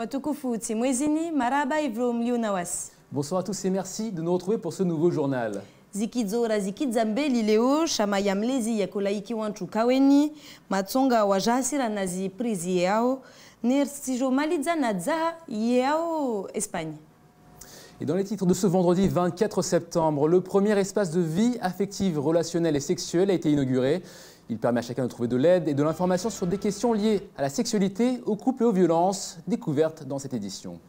Watukufu Timwezini, Maraba Ivro Mlionawas. Bonsoir à tous et merci de nous retrouver pour ce nouveau journal. Zikizora Zikidzambe Lileo, Shama Mlezi Yakolaiki Wanchu Kaweni, Matsonga Wajasira Nazi Prizi Yao, Nersijo Malidza Nadza Yao, Espagne. Et dans les titres de ce vendredi 24 septembre, le premier espace de vie affective, relationnelle et sexuelle a été inauguré. Il permet à chacun de trouver de l'aide et de l'information sur des questions liées à la sexualité, au couple et aux violences, découvertes dans cette édition.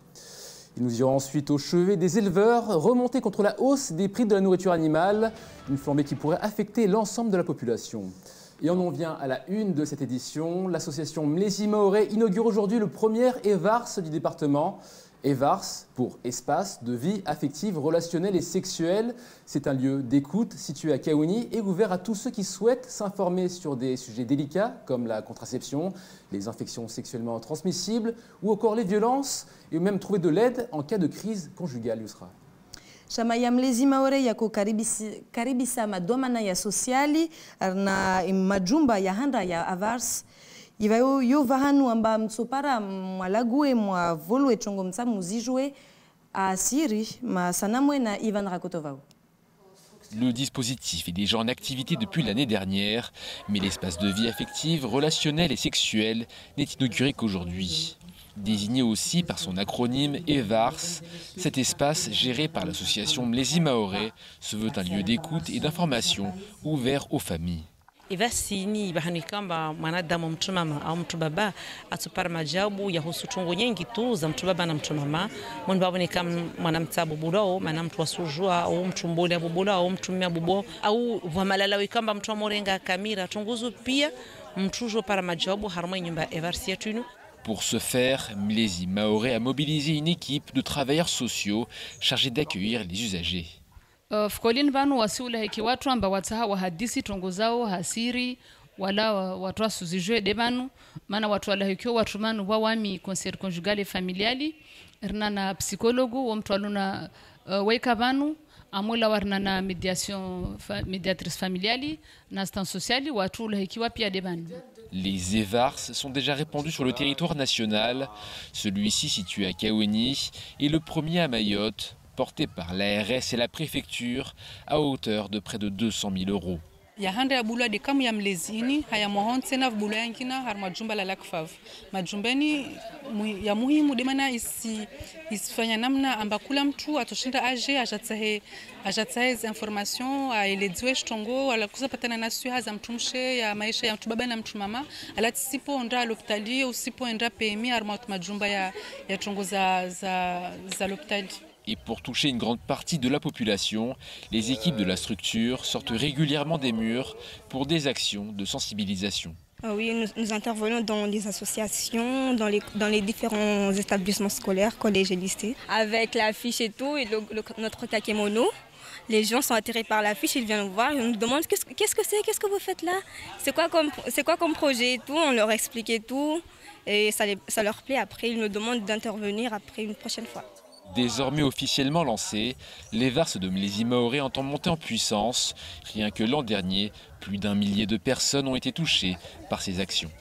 Et nous irons ensuite au chevet des éleveurs, remonter contre la hausse des prix de la nourriture animale, une flambée qui pourrait affecter l'ensemble de la population. Et on en vient à la une de cette édition. L'association Mlezi Maoré inaugure aujourd'hui le premier EVARS du département. EVARS pour Espace de vie affective, relationnelle et sexuelle. C'est un lieu d'écoute situé à Kaweni et ouvert à tous ceux qui souhaitent s'informer sur des sujets délicats comme la contraception, les infections sexuellement transmissibles ou encore les violences et même trouver de l'aide en cas de crise conjugale. Yusra. Shamaya Mlezi Maoré yako karibisa madomana ya sosiali na majumba ya handa ya EVARS. Ivayo yo vahanu amba mtsopara mwalague mwa volwe chongo mtsa muzijwe asiri masanamwe na Ivan Rakotovao. Le dispositif est déjà en activité depuis l'année dernière, mais l'espace de vie affective, relationnelle et sexuelle n'est inauguré qu'aujourd'hui. Désigné aussi par son acronyme EVARS, cet espace géré par l'association Mlezi Maoré se veut un lieu d'écoute et d'information ouvert aux familles. Ivasini bahani kwamba mwanadamu mtu mama au mtu baba atupara majabu ya husu chungu nyingi tu za mtu baba na mtu mama mwana baba ni kama mwanamtabu budao maana mtu wasujua au mtu mbole bubuda au mtu mmea bubo au vamalalawi kwamba mtu amorenga kamera tunguzu pia mtujo para majabu harma nyumba EVARS yetu. Pour ce faire, Mlezi Maoré a mobilisé une équipe de travailleurs sociaux chargés d'accueillir les usagers. Fukolini vanu wasiula heki watu amba wataha wahadisi tongo zao hasiri wala watu wasuzijwe de vanu maana watu wala hekio watu manu wawami conseil conjugal et familiali rina na psikologu wa mtu aluna weka vanu amula warna na médiatrice familiali na assistance sociale watu la heki wapia de vanu. Les EVARS sont déjà répandus sur le territoire national. Celui-ci, situé à Kaweni, est le premier à Mayotte, porté par l'ARS et la préfecture à hauteur de près de 200 000 €. Yahanda ya bulwa de kamu ya mlezini haya mohon tena bulwa yankina har majumba la lakfav majumbani ya muhimu demana isifanya namna amba kula mtu atoshinda aje ajatahe information aelezwe shtongo wala kusapatana na sio za mtumshe ya maisha ya mtu baba na mtu mama alati sipo onda l'hôpitalier usipo enda PMI har majumba ya tongo za l'hôpital. Et pour toucher une grande partie de la population, les équipes de la structure sortent régulièrement des murs pour des actions de sensibilisation. Oui, nous intervenons dans les associations, dans les différents établissements scolaires, collèges et lycées. Avec l'affiche et tout, et notre kakemono, les gens sont attirés par l'affiche, ils viennent nous voir, ils nous demandent qu'est-ce que c'est, qu'est-ce que vous faites là, c'est quoi comme projet et tout, on leur explique et tout, et ça leur plaît. Après, ils nous demandent d'intervenir après une prochaine fois. Désormais officiellement lancé, l'EVARS de Mlezi Maoré entend monter en puissance. Rien que l'an dernier, plus d'1 millier de personnes ont été touchées par ces actions.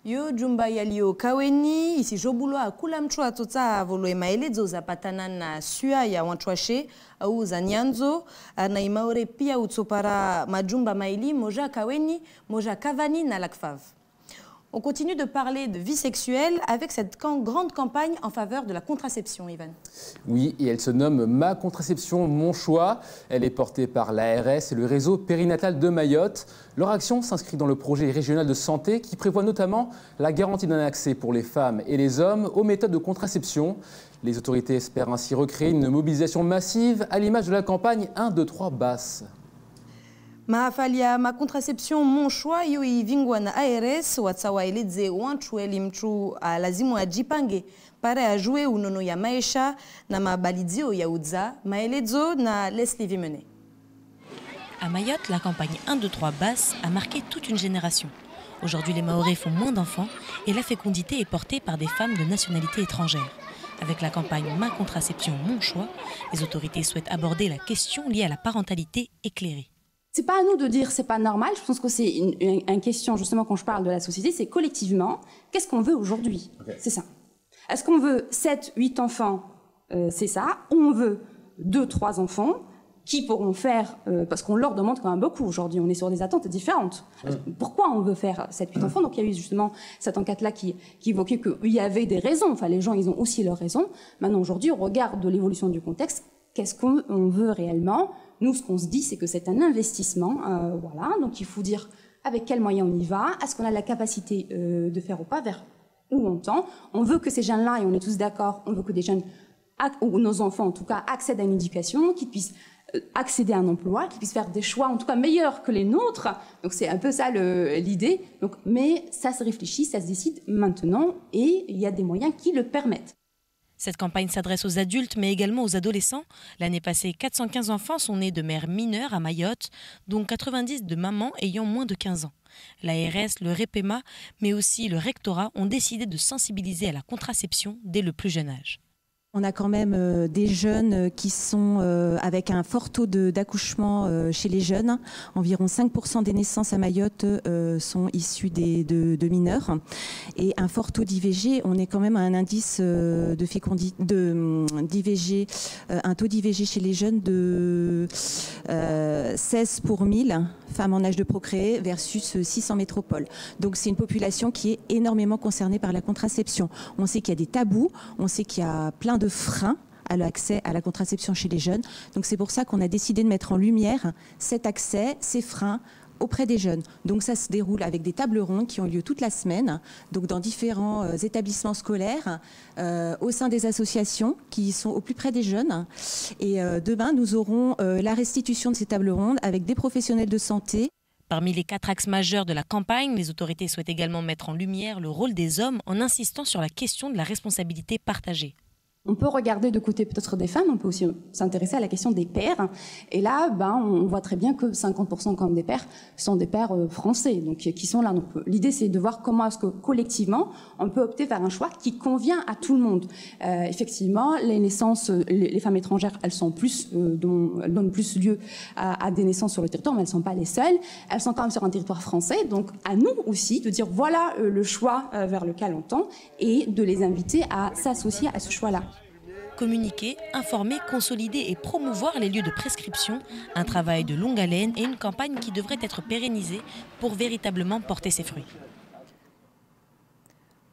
Yo jumba yalio Kaweni isi jobulo akula mtu atota volo maelezo zapatana na sua ya wantwashe au za nyanzo na Imaoré pia utopara majumba maili moja Kaweni moja Kavani na Lakfav. On continue de parler de vie sexuelle avec cette grande campagne en faveur de la contraception, Ivan. Oui, et elle se nomme Ma contraception, mon choix. Elle est portée par l'ARS et le réseau périnatal de Mayotte. Leur action s'inscrit dans le projet régional de santé qui prévoit notamment la garantie d'un accès pour les femmes et les hommes aux méthodes de contraception. Les autorités espèrent ainsi recréer une mobilisation massive à l'image de la campagne 1, 2, 3 basse. Mahafalia ma contraception mon choix yo ivingwa na ARS watsawaeleze wantu elimchu lazimu ajipange para ajue unono ya maisha na mabalidio ya udza maelezo na Leslie Vimene. À Mayotte, la campagne 1, 2, 3 basse a marqué toute une génération. Aujourd'hui, les Maorés font moins d'enfants et la fécondité est portée par des femmes de nationalité étrangère. Avec la campagne Ma contraception, mon choix, les autorités souhaitent aborder la question liée à la parentalité éclairée. C'est pas à nous de dire c'est pas normal. Je pense que c'est une question, justement, quand je parle de la société, c'est collectivement, qu'est-ce qu'on veut aujourd'hui? C'est ça. Est-ce qu'on veut 7, 8 enfants, c'est ça, ou on veut 2, 3 enfants qui pourront faire, parce qu'on leur demande quand même beaucoup aujourd'hui, on est sur des attentes différentes. Pourquoi on veut faire 7, 8 enfants? Donc il y a eu justement cette enquête-là qui évoquait qu'il y avait des raisons, enfin les gens ils ont aussi leurs raisons. Maintenant aujourd'hui, on regarde de l'évolution du contexte, qu'est-ce qu'on veut réellement? Nous, ce qu'on se dit, c'est que c'est un investissement, voilà, donc il faut dire avec quels moyens on y va, est-ce qu'on a la capacité de faire ou pas, vers où on tend. On veut que ces jeunes-là, et on est tous d'accord, on veut que des jeunes, ou nos enfants en tout cas, accèdent à une éducation, qu'ils puissent accéder à un emploi, qu'ils puissent faire des choix en tout cas meilleurs que les nôtres. Donc c'est un peu ça l'idée. Mais ça se réfléchit, ça se décide maintenant et il y a des moyens qui le permettent. Cette campagne s'adresse aux adultes mais également aux adolescents. L'année passée, 415 enfants sont nés de mères mineures à Mayotte, dont 90 de mamans ayant moins de 15 ans. L'ARS, le REPEMA, mais aussi le rectorat ont décidé de sensibiliser à la contraception dès le plus jeune âge. On a quand même des jeunes qui sont avec un fort taux d'accouchement chez les jeunes. Environ 5% des naissances à Mayotte sont issues de mineurs. Et un fort taux d'IVG, on est quand même à un indice d'IVG, un taux d'IVG chez les jeunes de 16 pour 1000 femmes en âge de procréer versus 6 en métropole. Donc c'est une population qui est énormément concernée par la contraception. On sait qu'il y a des tabous, on sait qu'il y a plein de freins à l'accès à la contraception chez les jeunes. Donc c'est pour ça qu'on a décidé de mettre en lumière cet accès, ces freins auprès des jeunes. Donc ça se déroule avec des tables rondes qui ont lieu toute la semaine, donc dans différents établissements scolaires, au sein des associations qui sont au plus près des jeunes. Et demain, nous aurons la restitution de ces tables rondes avec des professionnels de santé. Parmi les 4 axes majeurs de la campagne, les autorités souhaitent également mettre en lumière le rôle des hommes en insistant sur la question de la responsabilité partagée. On peut regarder de côté peut-être des femmes, on peut aussi s'intéresser à la question des pères. Et là, on voit très bien que 50% quand même des pères sont des pères français, donc qui sont là. Donc l'idée, c'est de voir comment est-ce que collectivement, on peut opter vers un choix qui convient à tout le monde. Effectivement, les naissances, les femmes étrangères, elles sont plus, elles donnent plus lieu à des naissances sur le territoire, mais elles ne sont pas les seules. Elles sont quand même sur un territoire français, donc à nous aussi de dire voilà le choix vers lequel on tend et de les inviter à s'associer à ce choix-là. Communiquer, informer, consolider et promouvoir les lieux de prescription, un travail de longue haleine et une campagne qui devrait être pérennisée pour véritablement porter ses fruits.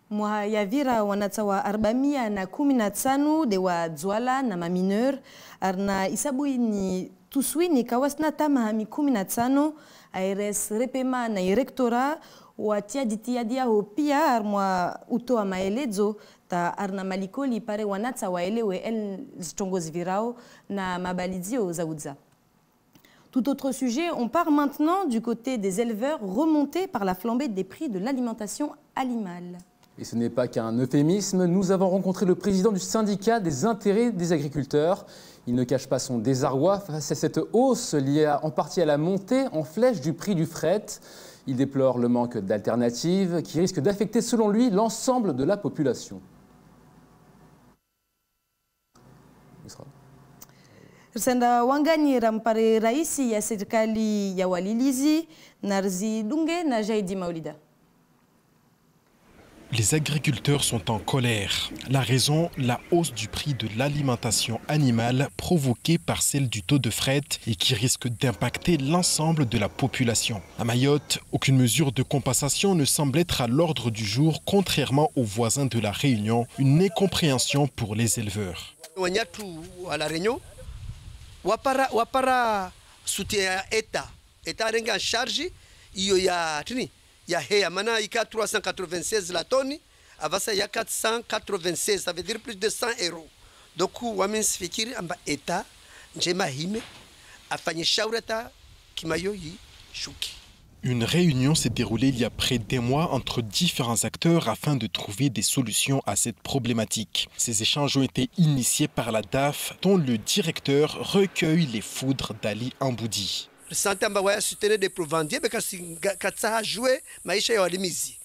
Mwayavira wanatsawa 415 dewa dzwala na mamineur arna isabuini tuswini kawasna tamahami 15 ARS REPEMA na irektora watia jitihada pia armwa utoa maelezo ta arna malikoli pare wanatsa waelewe el zitongozi virao na mabalidio zaudza. Tout autre sujet, on part maintenant du côté des éleveurs remontés par la flambée des prix de l'alimentation animale. Et ce n'est pas qu'un euphémisme, nous avons rencontré le président du syndicat des intérêts des agriculteurs. Il ne cache pas son désarroi face à cette hausse liée en partie à la montée en flèche du prix du fret. Il déplore le manque d'alternatives qui risque d'affecter selon lui l'ensemble de la population. Senda wanganyira mpare raisi ya serikali ya Walilizi Narzi Dunge na Jaidi Maulida. Les agriculteurs sont en colère. La raison, la hausse du prix de l'alimentation animale provoquée par celle du taux de fret et qui risque d'impacter l'ensemble de la population. À Mayotte, aucune mesure de compensation ne semble être à l'ordre du jour, contrairement aux voisins de la Réunion, une incompréhension pour les éleveurs. À la Réunion, wapara soutien État renga en charge, il y a maintenant il y a 396 la tonne, avant ça il y a 496, ça veut dire plus de 100 €. Donc wamin fikiri amba État njema hime afanye shaurata kimayo yi shuki. Une réunion s'est déroulée il y a près d'un mois entre différents acteurs afin de trouver des solutions à cette problématique. Ces échanges ont été initiés par la DAF, dont le directeur recueille les foudres d'Ali Amboudi. Le santé amba soutenir des provendiers parce que ça a joué maisha ya walimizi.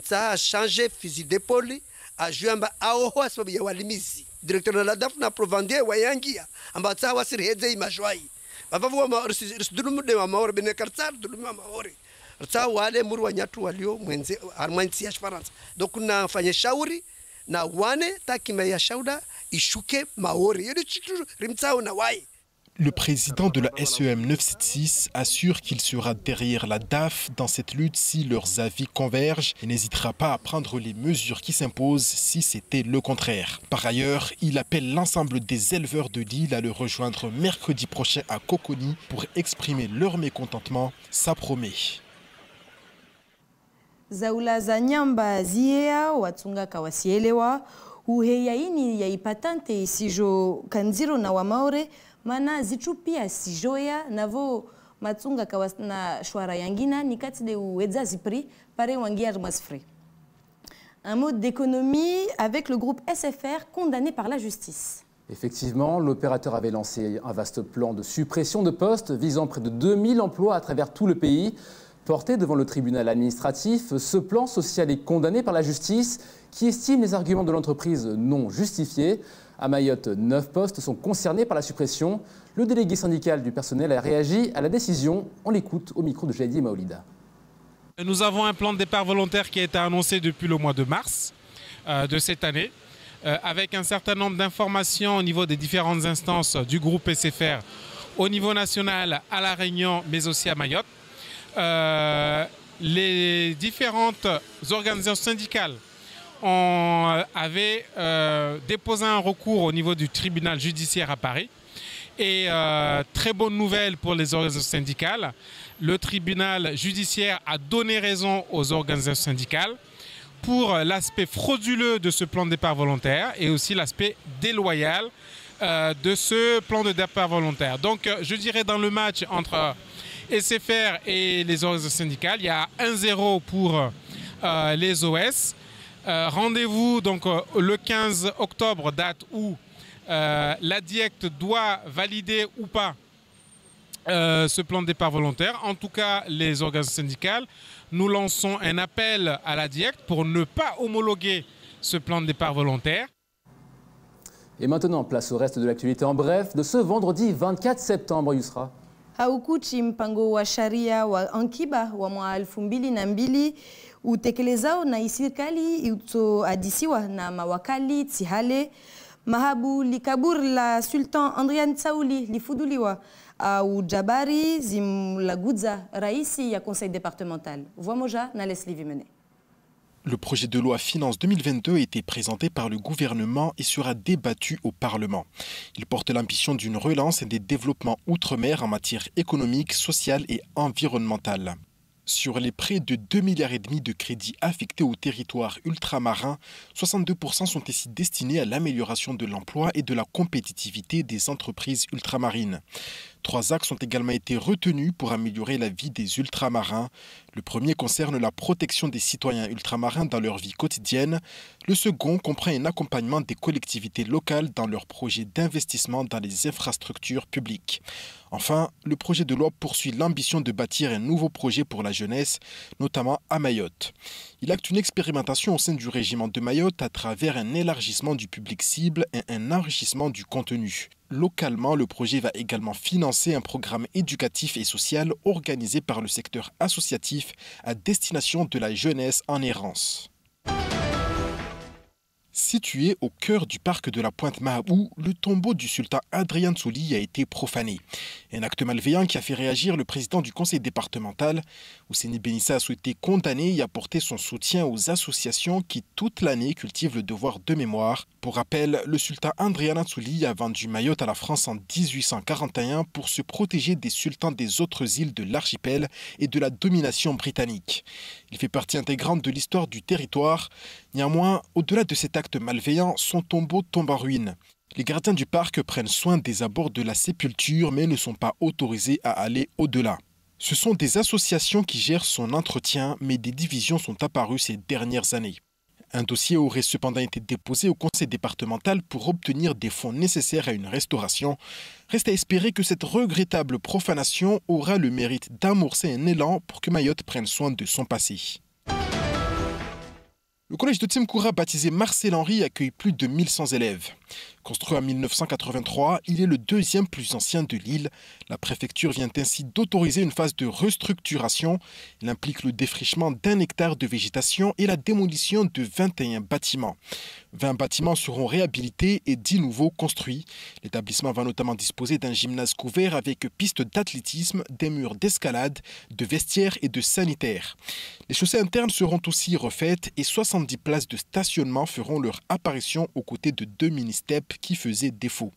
Ça a changé fusil d'épaule a joué amba aoho sababu ya walimizi. Directeur de la DAF na provendier wayangia amba ça wasiri heze imajwai. Baba wa rusdulumu de wa maore bene kartsar dulumu maore. Rta wale muru wanyatu walio mwenze armansi ya Faransa. Donc unafanya shauri na wane takima ya shauda ishuke maori yodi rimtsao na wai. Le président de la SEM 976 assure qu'il sera derrière la DAF dans cette lutte si leurs avis convergent et n'hésitera pas à prendre les mesures qui s'imposent si c'était le contraire. Par ailleurs, il appelle l'ensemble des éleveurs de l'île à le rejoindre mercredi prochain à Coconi pour exprimer leur mécontentement. Ça promet. Zaula za nyamba ziea watunga kawasielewa uheyaini ya ipatante isijo kanziro na wamaore mana zichupia sijoya navo matunga na shwara yangina nikati de uedza zipri pare wangia masfri. Un mot d'économie avec le groupe SFR condamné par la justice. Effectivement, l'opérateur avait lancé un vaste plan de suppression de postes visant près de 2000 emplois à travers tout le pays. Porté devant le tribunal administratif, ce plan social est condamné par la justice qui estime les arguments de l'entreprise non justifiés. À Mayotte, 9 postes sont concernés par la suppression. Le délégué syndical du personnel a réagi à la décision. On l'écoute au micro de Jaidi Maolida. Nous avons un plan de départ volontaire qui a été annoncé depuis le mois de mars de cette année, avec un certain nombre d'informations au niveau des différentes instances du groupe SFR, au niveau national, à La Réunion, mais aussi à Mayotte. Les différentes organisations syndicales avaient déposé un recours au niveau du tribunal judiciaire à Paris. Et très bonne nouvelle pour les organisations syndicales, le tribunal judiciaire a donné raison aux organisations syndicales pour l'aspect frauduleux de ce plan de départ volontaire et aussi l'aspect déloyal de ce plan de départ volontaire. Donc je dirais dans le match entre SFR et les organisations syndicales, il y a 1-0 pour les OS. Rendez-vous donc le 15 octobre, date où la DIECT doit valider ou pas ce plan de départ volontaire. En tout cas, les organisations syndicales, nous lançons un appel à la DIECT pour ne pas homologuer ce plan de départ volontaire. Et maintenant, place au reste de l'actualité en bref de ce vendredi 24 septembre, Yusra. Haukuchi mpango wa sharia wa Ankiba wa mwaka 2002 utekelezao na serikali utoadisiwa na mawakali Tihale Mahabu likabur la Sultan Andrian Tsaouli lifuduliwa au Jabari zimlaguza raisi ya conseil départemental. Voix na Leslie Vimene. Le projet de loi Finances 2022 a été présenté par le gouvernement et sera débattu au Parlement. Il porte l'ambition d'une relance et des développements outre-mer en matière économique, sociale et environnementale. Sur les près de 2,5 milliards de crédits affectés aux territoires ultramarins, 62% sont ici destinés à l'amélioration de l'emploi et de la compétitivité des entreprises ultramarines. 3 axes ont également été retenus pour améliorer la vie des ultramarins. Le premier concerne la protection des citoyens ultramarins dans leur vie quotidienne. Le second comprend un accompagnement des collectivités locales dans leurs projets d'investissement dans les infrastructures publiques. Enfin, le projet de loi poursuit l'ambition de bâtir un nouveau projet pour la jeunesse, notamment à Mayotte. Il acte une expérimentation au sein du régiment de Mayotte à travers un élargissement du public cible et un enrichissement du contenu. Localement, le projet va également financer un programme éducatif et social organisé par le secteur associatif à destination de la jeunesse en errance. Situé au cœur du parc de la Pointe Mahabou, le tombeau du sultan Adrian Tsouli a été profané. Un acte malveillant qui a fait réagir le président du conseil départemental. Ousseini Benissa a souhaité condamner et apporter son soutien aux associations qui toute l'année cultivent le devoir de mémoire. Pour rappel, le sultan Adrian Tsouli a vendu Mayotte à la France en 1841 pour se protéger des sultans des autres îles de l'archipel et de la domination britannique. Il fait partie intégrante de l'histoire du territoire. Néanmoins, au-delà de cet acte malveillant, son tombeau tombe en ruine. Les gardiens du parc prennent soin des abords de la sépulture mais ne sont pas autorisés à aller au-delà. Ce sont des associations qui gèrent son entretien, mais des divisions sont apparues ces dernières années. Un dossier aurait cependant été déposé au conseil départemental pour obtenir des fonds nécessaires à une restauration. Reste à espérer que cette regrettable profanation aura le mérite d'amorcer un élan pour que Mayotte prenne soin de son passé. Le collège de Tsimkoura, baptisé Marcel Henry, accueille plus de 1100 élèves. Construit en 1983, il est le deuxième plus ancien de l'île. La préfecture vient ainsi d'autoriser une phase de restructuration. Il implique le défrichement d'1 hectare de végétation et la démolition de 21 bâtiments. 20 bâtiments seront réhabilités et 10 nouveaux construits. L'établissement va notamment disposer d'un gymnase couvert avec pistes d'athlétisme, des murs d'escalade, de vestiaires et de sanitaires. Les chaussées internes seront aussi refaites et 70 places de stationnement feront leur apparition aux côtés de 2 mini-steps qui faisaient défaut.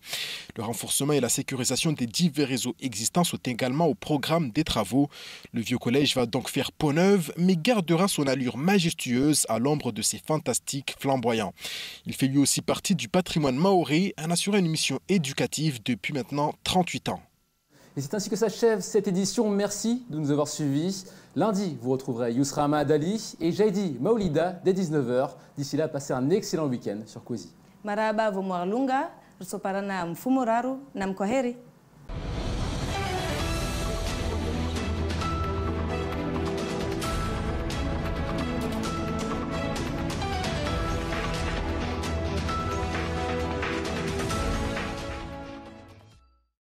Le renforcement et la sécurisation des divers réseaux existants sont également au programme des travaux. Le vieux collège va donc faire peau neuve, mais gardera son allure majestueuse à l'ombre de ses fantastiques flamboyants. Il fait lui aussi partie du patrimoine maoré en assurant une mission éducative depuis maintenant 38 ans. Et c'est ainsi que s'achève cette édition. Merci de nous avoir suivis. Lundi, vous retrouverez Yousra Ahmad Ali et Jaidi Maoulida dès 19h. D'ici là, passez un excellent week-end sur Kwezi. Maraba vomwar lunga, rusoparana mfumo raru na mkwaheri.